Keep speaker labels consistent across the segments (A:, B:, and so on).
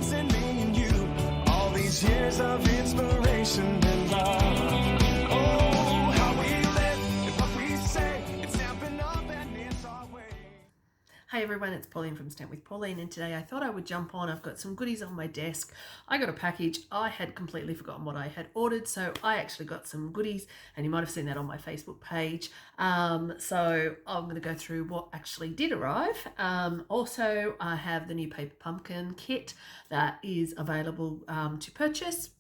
A: chasing me and you. All these years of inspiration and love. Oh, how we live and what we say. It's stamping up and it's our way.
B: Hey everyone, it's Pauline from Stamp with Pauline, and today I thought I would jump on. I've got some goodies on my desk. I got a package. I had completely forgotten what I had ordered, so I actually got some goodies, and you might have seen that on my Facebook page. So I'm going to go through what actually did arrive. Also, I have the new Paper Pumpkin kit that is available to purchase.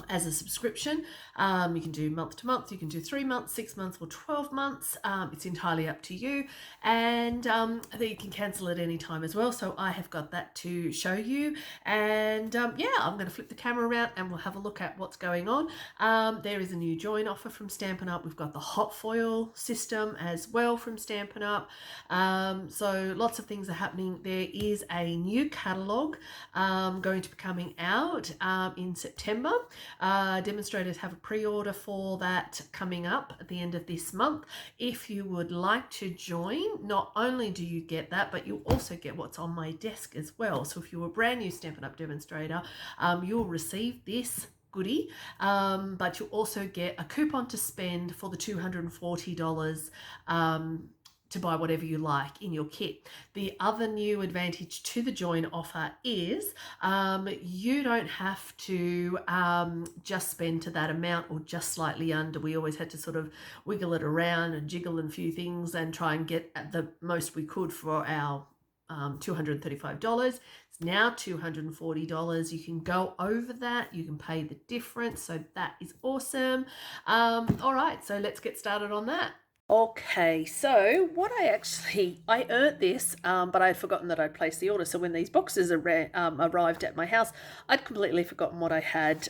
B: As a subscription. You can do month to month, you can do 3 months, 6 months, or 12 months. It's entirely up to you, and I think you can cancel at any time as well. So I have got that to show you, and yeah, I'm going to flip the camera around and we'll have a look at what's going on. There is a new join offer from Stampin' Up. We've got the hot foil system as well from Stampin' Up. So lots of things are happening. There is a new catalogue going to be coming out in September. Demonstrators have a pre-order for that coming up at the end of this month. If you would like to join, not only do you get that, but you also get what's on my desk as well. So if you're a brand new Stampin' Up demonstrator, you'll receive this goodie, but you'll also get a coupon to spend for the $240 to buy whatever you like in your kit. The other new advantage to the join offer is you don't have to just spend to that amount or just slightly under. We always had to sort of wiggle it around and jiggle a few things and try and get at the most we could for our $235. It's now $240. You can go over that, you can pay the difference, so that is awesome. All right, so let's get started on that. Okay, so what I earned this, but I had forgotten that I'd placed the order. So when these boxes arrived at my house, I'd completely forgotten what I had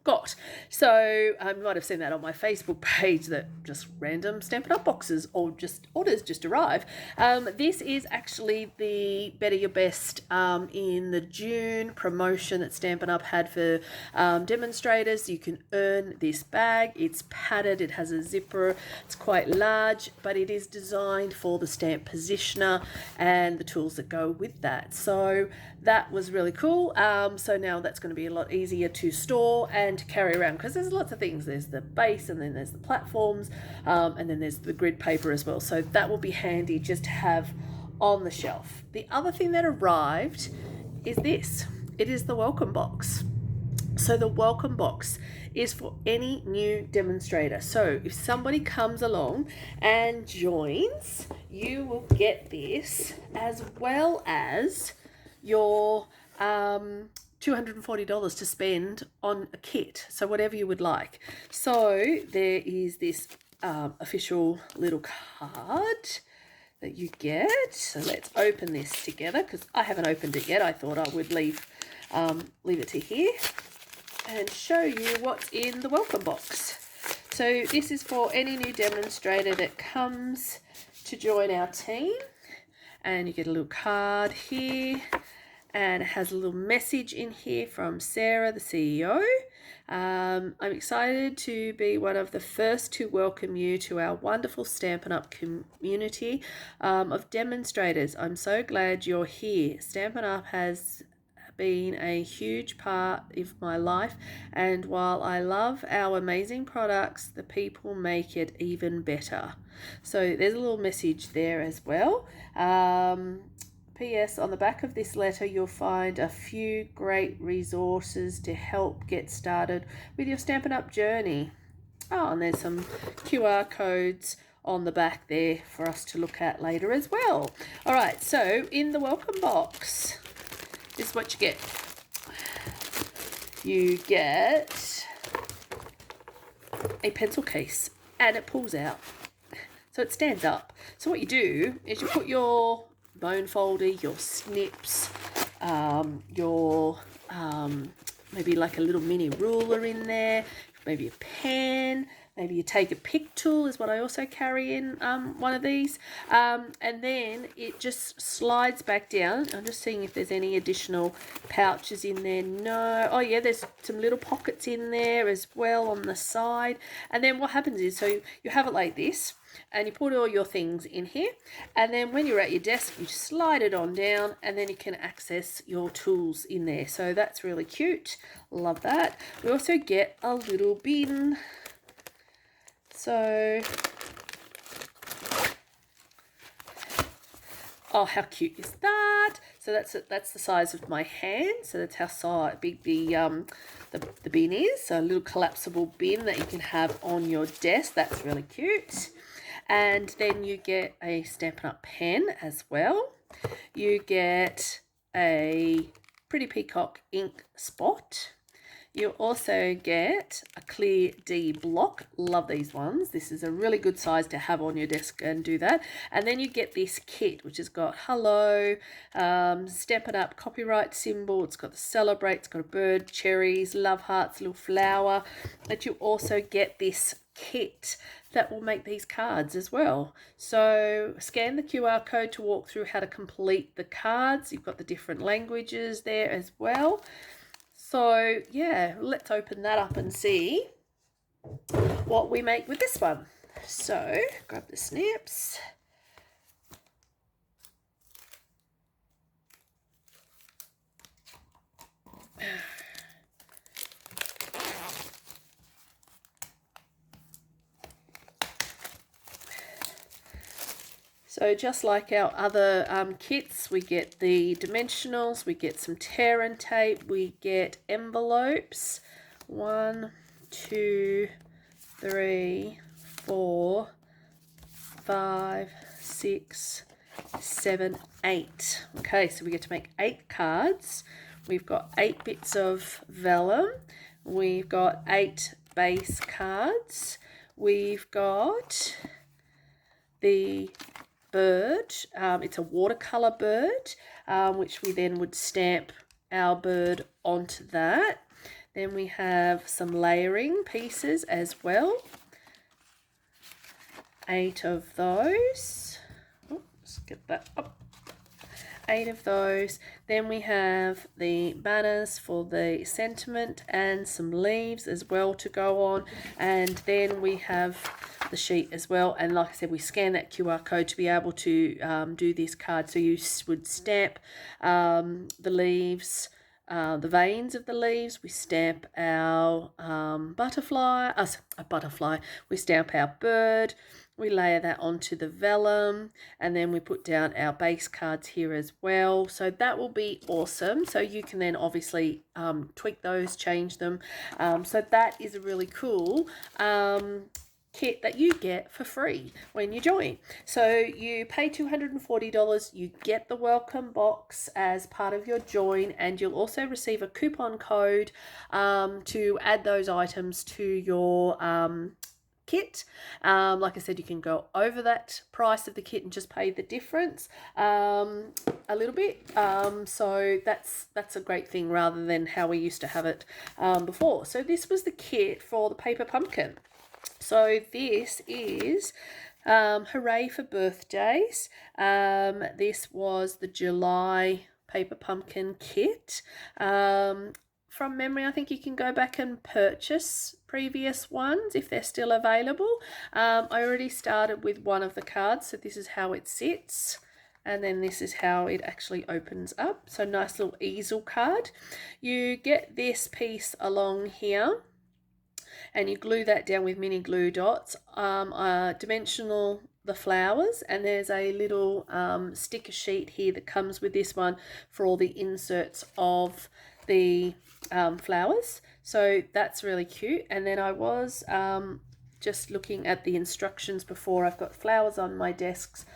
B: got. So you might have seen that on my Facebook page, that just random Stampin' Up boxes or just orders just arrive. This is actually the Better Your Best in the June promotion that Stampin' Up had for demonstrators. You can earn this bag. It's padded, it has a zipper, it's quite large, but it is designed for the stamp positioner and the tools that go with that. So that was really cool. So now that's going to be a lot easier to store and to carry around, because there's lots of things. There's the base, and then there's the platforms, and then there's the grid paper as well. So that will be handy just to have on the shelf. The other thing that arrived is this. It is the welcome box. So the welcome box is for any new demonstrator. So if somebody comes along and joins, you will get this as well as your $240 to spend on a kit, so whatever you would like. So there is this official little card that you get. So let's open this together, because I haven't opened it yet. I thought I would leave it to here and show you what's in the welcome box. So this is for any new demonstrator that comes to join our team, and you get a little card here. And it has a little message in here from Sarah, the CEO. I'm excited to be one of the first to welcome you to our wonderful Stampin' Up community of demonstrators. I'm so glad you're here. Stampin' Up has been a huge part of my life, and while I love our amazing products, the people make it even better. So there's a little message there as well. P.S. On the back of this letter, you'll find a few great resources to help get started with your Stampin' Up journey. Oh, and there's some QR codes on the back there for us to look at later as well. All right, so in the welcome box, this is what you get. You get a pencil case, and it pulls out. So it stands up. So what you do is you put your bone folder, your snips, your maybe like a little mini ruler in there, maybe a pen, maybe you take a pick tool is what I also carry in one of these, and then it just slides back down. I'm just seeing if there's any additional pouches in there. No. Oh yeah, there's some little pockets in there as well on the side. And then what happens is, so you have it like this, and you put all your things in here, and then when you're at your desk you slide it on down, and then you can access your tools in there. So that's really cute, love that. We also get a little bin. So oh, how cute is that? So that's the size of my hand. So that's how big the bin is. So a little collapsible bin that you can have on your desk. That's really cute. And then you get a Stampin' Up pen as well. You get a Pretty Peacock ink spot. You also get a Clear D block. Love these ones. This is a really good size to have on your desk and do that. And then you get this kit, which has got hello, Stampin' Up copyright symbol. It's got the celebrate. It's got a bird, cherries, love hearts, little flower. But you also get this kit that will make these cards as well. So scan the QR code to walk through how to complete the cards. You've got the different languages there as well. So yeah, let's open that up and see what we make with this one. So grab the snips. So just like our other kits, we get the dimensionals, we get some tear and tape, we get envelopes. 1, 2, 3, 4, 5, 6, 7, 8. Okay, so we get to make 8 cards. We've got 8 bits of vellum. We've got 8 base cards. We've got the bird. It's a watercolor bird, which we then would stamp our bird onto that. Then we have some layering pieces as well. 8 of those. Oh, let's get that up. 8 of those. Then we have the banners for the sentiment and some leaves as well to go on. And then we have the sheet as well. And like I said, we scan that QR code to be able to do this card. So you would stamp the leaves, the veins of the leaves. We stamp our butterfly. We stamp our bird. We layer that onto the vellum, and then we put down our base cards here as well. So that will be awesome. So you can then obviously tweak those, change them. So that is a really cool kit that you get for free when you join. So you pay $240, you get the welcome box as part of your join, and you'll also receive a coupon code to add those items to your kit. Like I said, you can go over that price of the kit and just pay the difference a little bit. So that's a great thing rather than how we used to have it before. So this was the kit for the paper pumpkin. So this is Hooray for Birthdays. This was the July paper pumpkin kit. From memory, I think you can go back and purchase previous ones if they're still available. I already started with one of the cards, so this is how it sits. And then this is how it actually opens up. So nice little easel card. You get this piece along here, and you glue that down with mini glue dots. Dimensional the flowers, and there's a little sticker sheet here that comes with this one for all the inserts of the flowers. So that's really cute. And then I was just looking at the instructions before. I've got flowers on my desk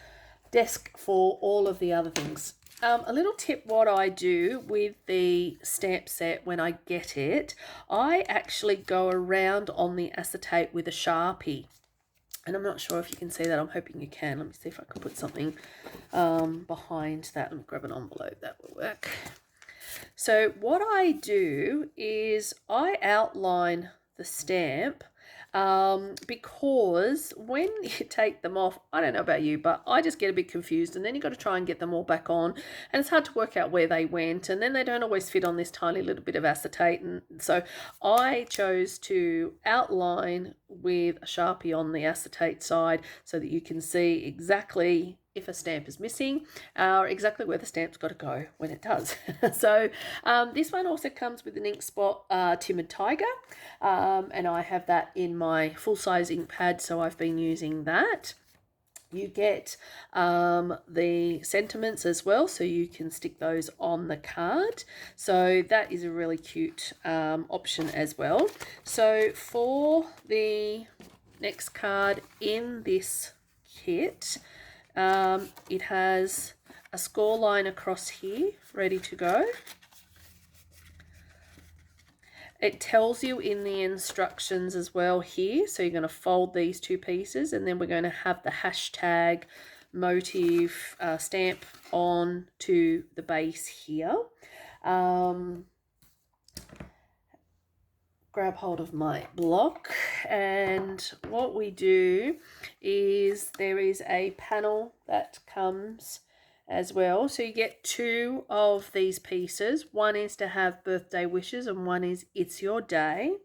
B: for all of the other things. A little tip what I do with the stamp set when I get it, I actually go around on the acetate with a Sharpie. And I'm not sure if you can see that. I'm hoping you can. Let me see if I can put something behind that. Let me grab an envelope. That will work. So what I do is I outline the stamp because when you take them off, I don't know about you, but I just get a bit confused, and then you've got to try and get them all back on, and it's hard to work out where they went, and then they don't always fit on this tiny little bit of acetate. And so I chose to outline with a Sharpie on the acetate side so that you can see exactly if a stamp is missing, or exactly where the stamp's got to go when it does. So this one also comes with an ink spot Timid Tiger, and I have that in my full-size ink pad, so I've been using that. You get the sentiments as well, so you can stick those on the card. So that is a really cute option as well. So for the next card in this kit, it has a score line across here ready to go. It tells you in the instructions as well here. So you're going to fold these two pieces, and then we're going to have the hashtag motif stamp on to the base here. Grab hold of my block, and what we do is there is a panel that comes as well. So you get two of these pieces. One is to have birthday wishes, and one is it's your day.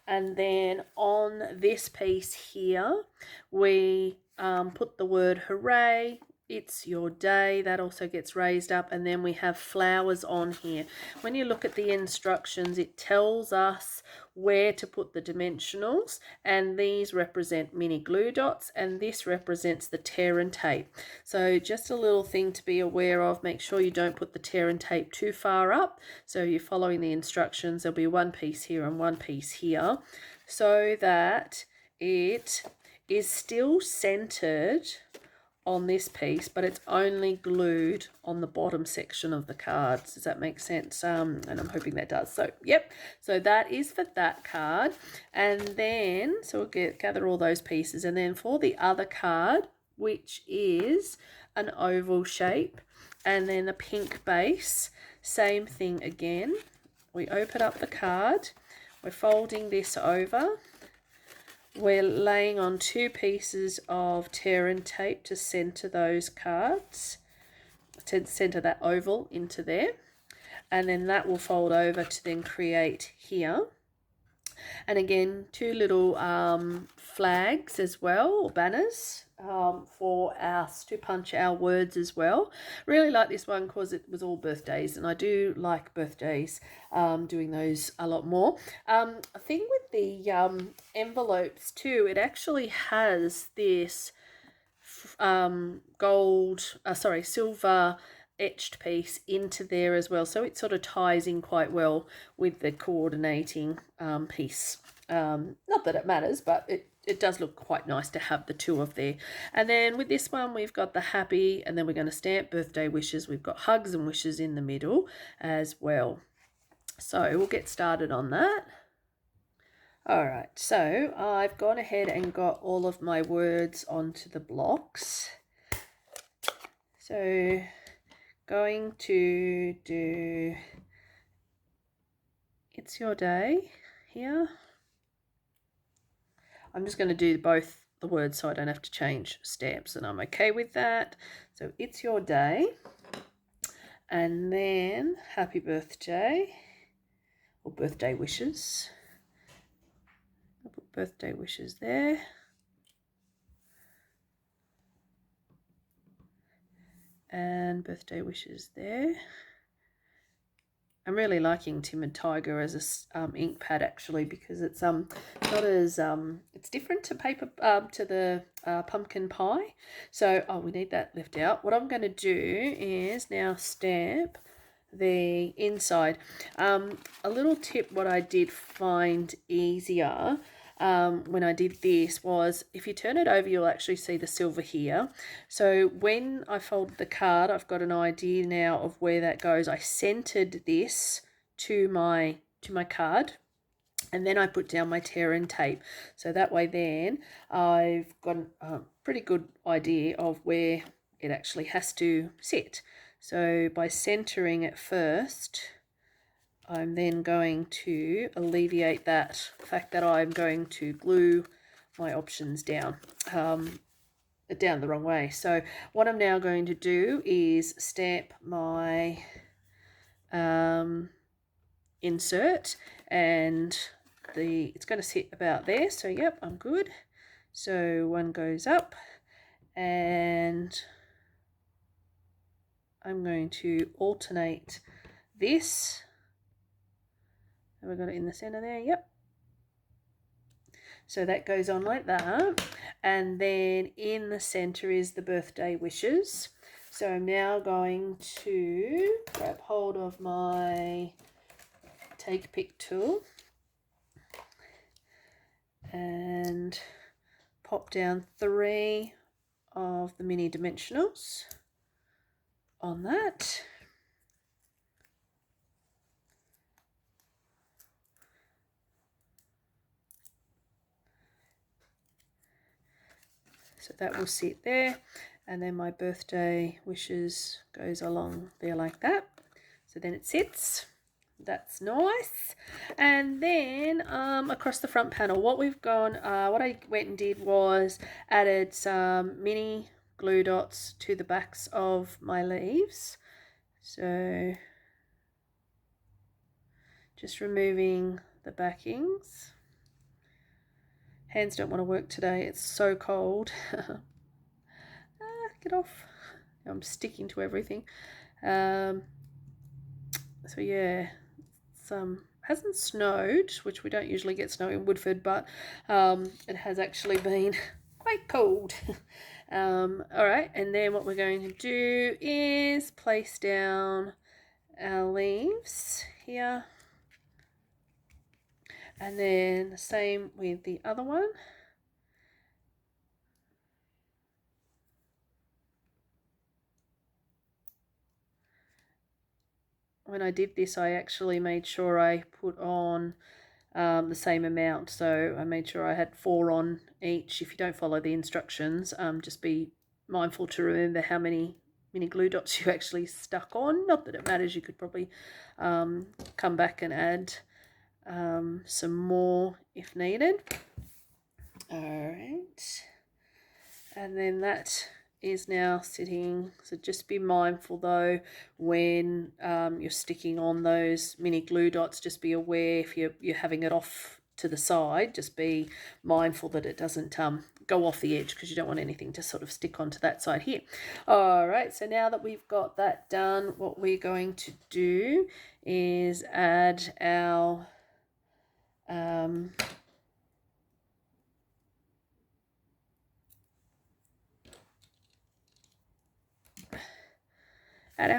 B: And then on this piece here, we put the word hooray, it's your day. That also gets raised up, and then we have flowers on here. When you look at the instructions, it tells us where to put the dimensionals, and these represent mini glue dots, and this represents the tear and tape. So just a little thing to be aware of, make sure you don't put the tear and tape too far up. So you're following the instructions, there'll be one piece here and one piece here, so that it is still centered on this piece, but it's only glued on the bottom section of the cards. Does that make sense? And I'm hoping that does. So yep, so that is for that card. And then so we'll gather all those pieces, and then for the other card, which is an oval shape and then a pink base, same thing again. We open up the card, we're folding this over, we're laying on two pieces of tear and tape to center those cards, to center that oval into there, and then that will fold over to then create here. And again, two little flags as well, or banners, for us to punch our words as well. Really like this one because it was all birthdays, and I do like birthdays, doing those a lot more. A thing with the envelopes too, it actually has this silver etched piece into there as well, so it sort of ties in quite well with the coordinating piece. Not that it matters, but it does look quite nice to have the two of there. And then with this one, we've got the happy, and then we're going to stamp birthday wishes. We've got hugs and wishes in the middle as well. So we'll get started on that. All right, so I've gone ahead and got all of my words onto the blocks. So going to do it's your day here. I'm just going to do both the words so I don't have to change stamps, and I'm okay with that. So it's your day, and then happy birthday, or birthday wishes. I'll put birthday wishes there. And birthday wishes there. I'm really liking Timid Tiger as a ink pad actually, because it's not as it's different to paper to the pumpkin pie. So we need that left out. What I'm going to do is now stamp the inside. A little tip, what I did find easier when I did this was, if you turn it over, you'll actually see the silver here. So when I folded the card, I've got an idea now of where that goes. I centered this to my card, and then I put down my tear and tape. So that way then I've got a pretty good idea of where it actually has to sit. So by centering it first, I'm then going to alleviate that fact that I'm going to glue my options down the wrong way. So what I'm now going to do is stamp my insert, and it's going to sit about there. So yep, I'm good. So one goes up, and I'm going to alternate this. Have I got it in the center there? Yep. So that goes on like that, and then in the center is the birthday wishes. So I'm now going to grab hold of my take pick tool and pop down 3 of the mini dimensionals on that. So that will sit there, and then my birthday wishes goes along there like that. So then it sits. That's nice. And then across the front panel, what I went and did was added some mini glue dots to the backs of my leaves. So just removing the backings. Hands don't want to work today. It's so cold. Get off. I'm sticking to everything. So yeah, it's hasn't snowed, which we don't usually get snow in Woodford, but it has actually been quite cold. All right, and then what we're going to do is place down our leaves here, and then the same with the other one. When I did this, I actually made sure I put on the same amount. So I made sure I had 4 on each. If you don't follow the instructions, just be mindful to remember how many mini glue dots you actually stuck on. Not that it matters, you could probably come back and add some more if needed. All right, and then that is now sitting. So just be mindful though when you're sticking on those mini glue dots, just be aware if you're having it off to the side, just be mindful that it doesn't go off the edge, because you don't want anything to sort of stick onto that side here. All right, so now that we've got that done, what we're going to do is add our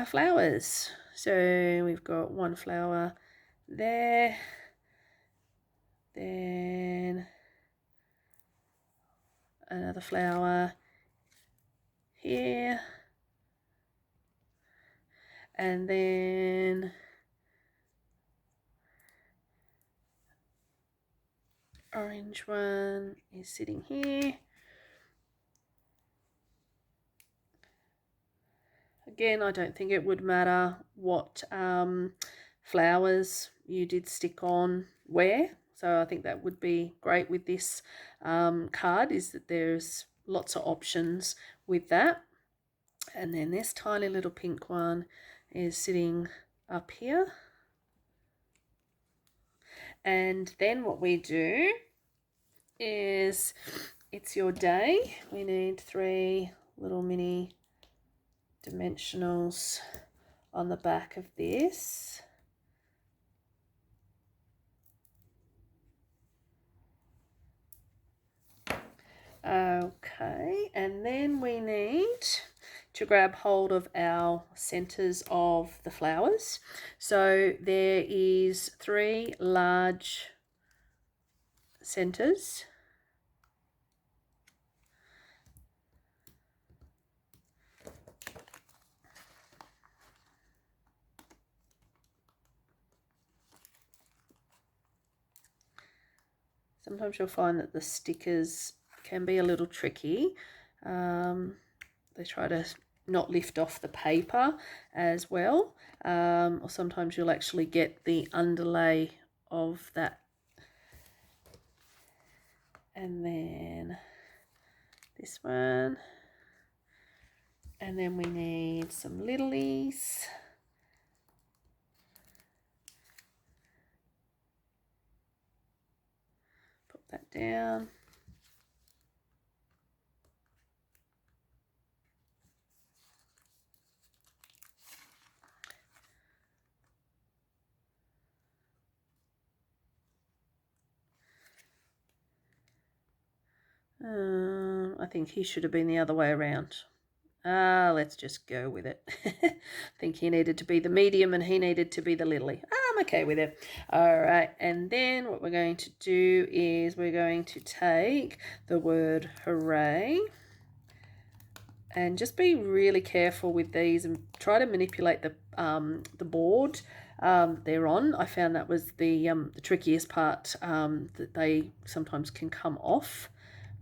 B: flowers. So we've got one flower there, then another flower here, and then orange one is sitting here. Again, I don't think it would matter what flowers you did stick on where. So I think that would be great with this card, is that there's lots of options with that. And then this tiny little pink one is sitting up here. And then what we do is, it's your day. We need 3 little mini dimensionals on the back of this. Okay, and then we need to grab hold of our centers of the flowers. So there is 3 large centers. Sometimes you'll find that the stickers can be a little tricky. They try to not lift off the paper as well, or sometimes you'll actually get the underlay of that. And then this one, and then we need some lilies. Put that down. I think he should have been the other way around. Let's just go with it. I think he needed to be the medium and he needed to be the lily. I'm okay with it. All right, and then what we're going to do is we're going to take the word hooray and just be really careful with these and try to manipulate the board they're on. I found that was the trickiest part, that they sometimes can come off.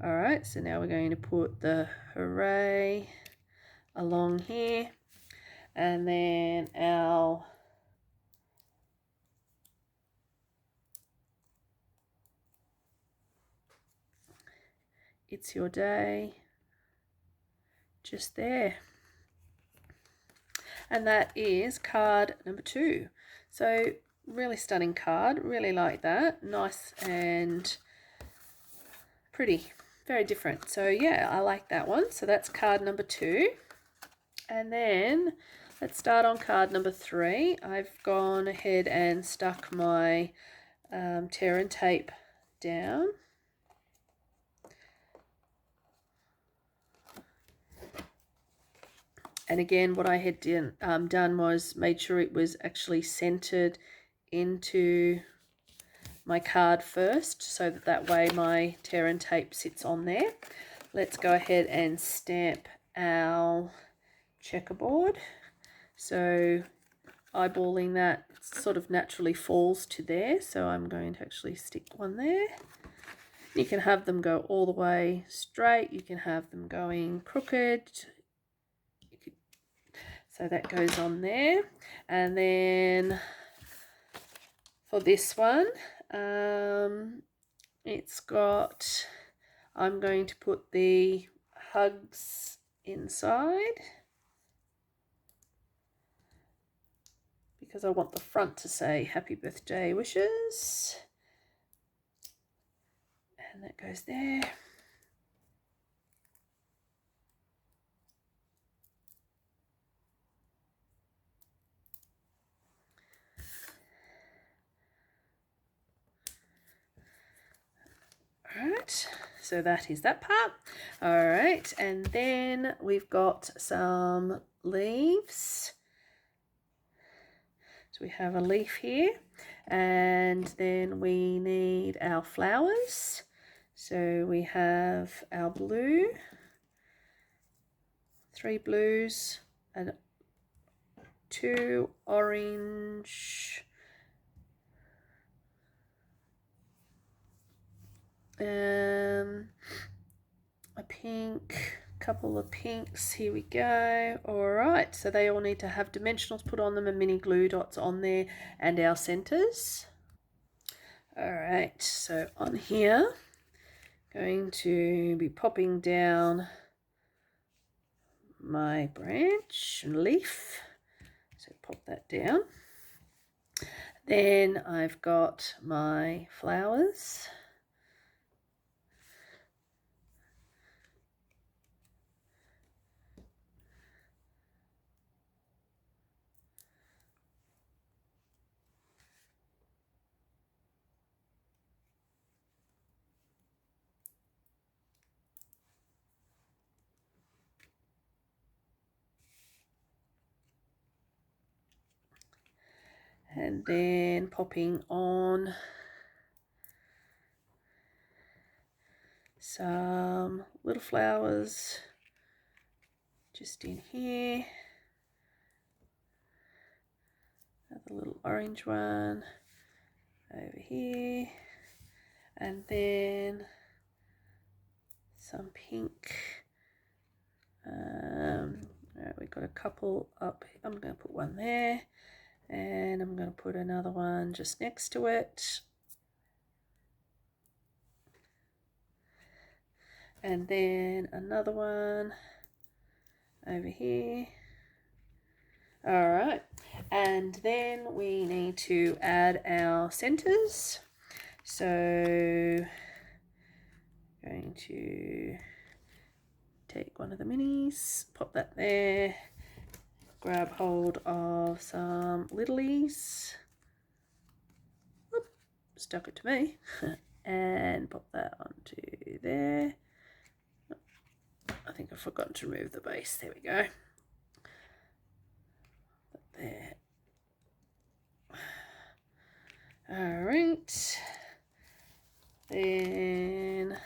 B: All right, so now we're going to put the hooray along here, and then our it's your day just there. And that is card number 2. So really stunning card, really like that, nice and pretty, very different. So yeah, I like that one. So that's card number 2. And then let's start on card number 3. I've gone ahead and stuck my tear and tape down. And again, what I had done was made sure it was actually centered into my card first, so that way my tear and tape sits on there. Let's go ahead and stamp our checkerboard. So eyeballing that sort of naturally falls to there, so I'm going to actually stick one there. You can have them go all the way straight, you can have them going crooked. So that goes on there. And then for this one, it's got, I'm going to put the hugs inside because I want the front to say happy birthday wishes. And that goes there. Alright, so that is that part. Alright, and then we've got some leaves. So we have a leaf here, and then we need our flowers. So we have our blue, 3 blues, and 2 orange, a pink, couple of pinks. Here we go. All right, so they all need to have dimensionals put on them and mini glue dots on there, and our centers. All right, so on here, going to be popping down my branch and leaf. So pop that down. Then I've got my flowers. And then popping on some little flowers just in here. Another little orange one over here. And then some pink We've got a couple up. I'm going to put one there, and I'm going to put another one just next to it. And then another one over here. All right, and then we need to add our centers. So going to take one of the minis, pop that there, grab hold of some littlies, whoop, stuck it to me, and pop that onto there. I think I've forgotten to remove the base. There we go. There. All right. Then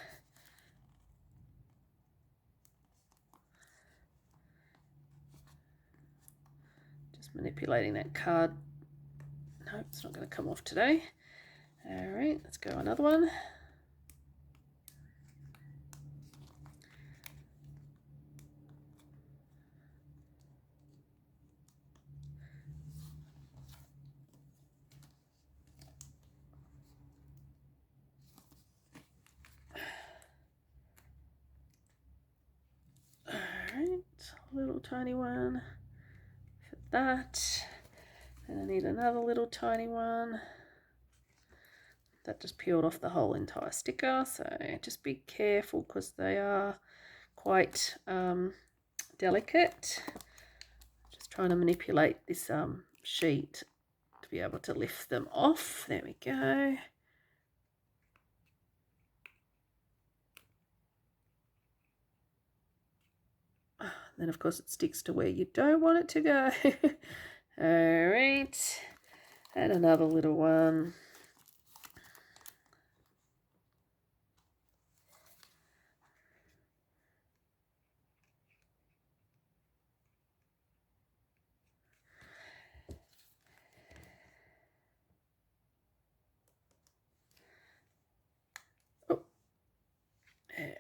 B: just manipulating that card. No, it's not going to come off today. All right, let's go another one. Little tiny one for that, and I need another little tiny one. That just peeled off the whole entire sticker, so just be careful because they are quite delicate. Just trying to manipulate this sheet to be able to lift them off. There we go. Then of course it sticks to where you don't want it to go. All right, and another little one. Oh, there we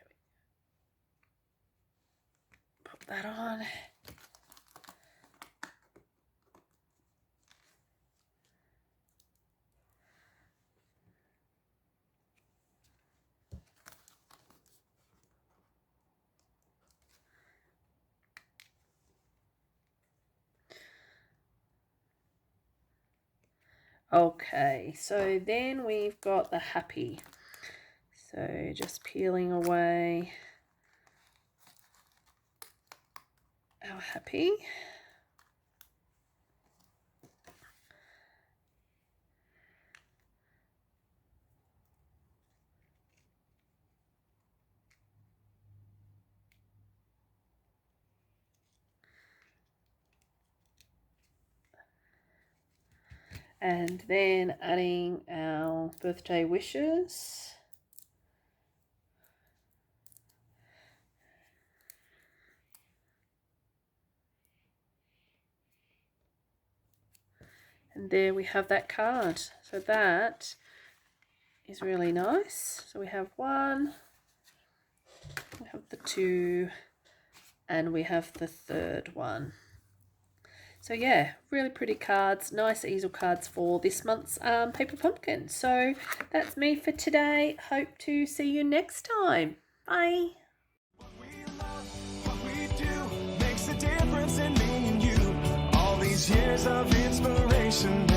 B: pop that on. Okay, so then we've got the happy. So just peeling away our happy. And then adding our birthday wishes. And there we have that card. So that is really nice. So we have one, we have the two, and we have the third one. So yeah, really pretty cards, nice easel cards for this month's Paper Pumpkin. So that's me for today. Hope to see you next time. Bye.
A: What we love, what we do makes a difference in me and you. All these years of inspiration.